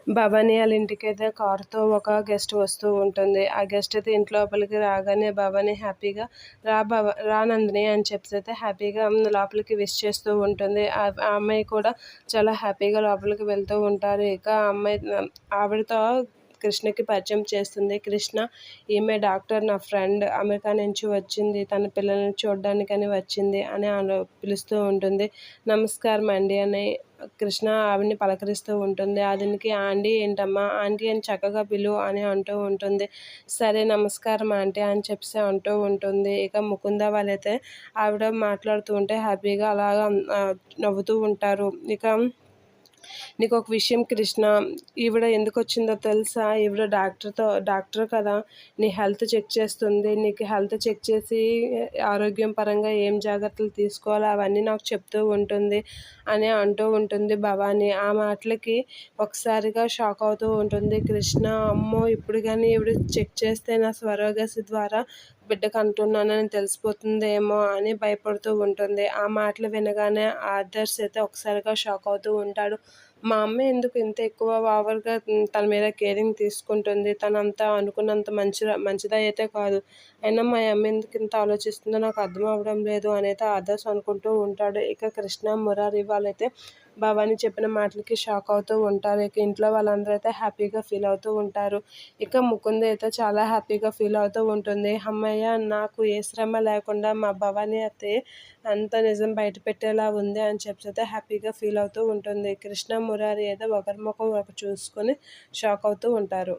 భవాని వాళ్ళ ఇంటికైతే కారుతో ఒక గెస్ట్ వస్తూ ఉంటుంది. ఆ గెస్ట్ అయితే ఇంటి లోపలికి రాగానే భవాని హ్యాపీగా రా నందిని అని చెప్పేసి అయితే హ్యాపీగా లోపలికి విష్ చేస్తూ ఉంటుంది. ఆ అమ్మాయి కూడా చాలా హ్యాపీగా లోపలికి వెళ్తూ ఉంటారు. ఇక ఆ అమ్మాయి ఆవిడతో కృష్ణకి పరిచయం చేస్తుంది. కృష్ణ, ఈమె డాక్టర్, నా ఫ్రెండ్, అమెరికా నుంచి వచ్చింది, తన పిల్లల్ని చూడడానికని వచ్చింది అని పిలుస్తూ ఉంటుంది. నమస్కారం అండి అని కృష్ణ ఆవిడని పలకరిస్తూ ఉంటుంది. దీనికి ఆంటీ ఏంటమ్మా, ఆంటీ అని చక్కగా పిలువు అని అంటూ ఉంటుంది. సరే నమస్కారం ఆంటీ అని చెప్పేసి అంటూ ఉంటుంది. ఇక ముకుంద వాళ్ళైతే ఆవిడ మాట్లాడుతూ ఉంటే హ్యాపీగా అలాగా నవ్వుతూ ఉంటారు. ఇక నీకు ఒక విషయం కృష్ణ, ఈవిడ ఎందుకు వచ్చిందో తెలుసా? ఈవిడ డాక్టర్ కదా, నీ హెల్త్ చెక్ చేస్తుంది. నీకు హెల్త్ చెక్ చేసి ఆరోగ్యం పరంగా ఏం జాగ్రత్తలు తీసుకోవాలో అవన్నీ నాకు చెప్తూ ఉంటుంది అని అంటూ ఉంటుంది భవాని. ఆ మాటలకి ఒకసారిగా షాక్ అవుతూ ఉంటుంది కృష్ణ. అమ్మో, ఇప్పుడు కానీ ఈవిడ చెక్ చేస్తే నా స్వరోగసి ద్వారా బిడ్డకు అంటున్నానని తెలిసిపోతుందేమో అని భయపడుతూ ఉంటుంది. ఆ మాటలు వినగానే ఆదర్శ్ అయితే ఒకసారిగా షాక్ అవుతూ ఉంటాడు. మా అమ్మ ఎందుకు ఇంత ఎక్కువ ఓవర్గా తన మీద కేరింగ్ తీసుకుంటుంది? తనంతా అనుకున్నంత మంచిదా అయితే కాదు. అయినా మా అమ్మ ఎందుకు ఇంత ఆలోచిస్తుందో నాకు అర్థం అవ్వడం లేదు అనేది ఆదర్శ్ అనుకుంటూ ఉంటాడు. ఇక కృష్ణ, మురారి వాళ్ళైతే భవాని చెప్పిన మాటలకి షాక్ అవుతూ ఉంటారు. ఇక ఇంట్లో వాళ్ళందరూ అయితే హ్యాపీగా ఫీల్ అవుతూ ఉంటారు. ఇక ముకుంద అయితే చాలా హ్యాపీగా ఫీల్ అవుతూ ఉంటుంది. అమ్మయ్య, నాకు ఏ శ్రమ లేకుండా మా భవాని అయితే అంత నిజం బయట పెట్టేలా ఉంది అని చెప్పి అయితే హ్యాపీగా ఫీల్ అవుతూ ఉంటుంది. కృష్ణ, మురారి అయితే ఒకరి ముఖం ఒకరు చూసుకొని షాక్ అవుతూ ఉంటారు.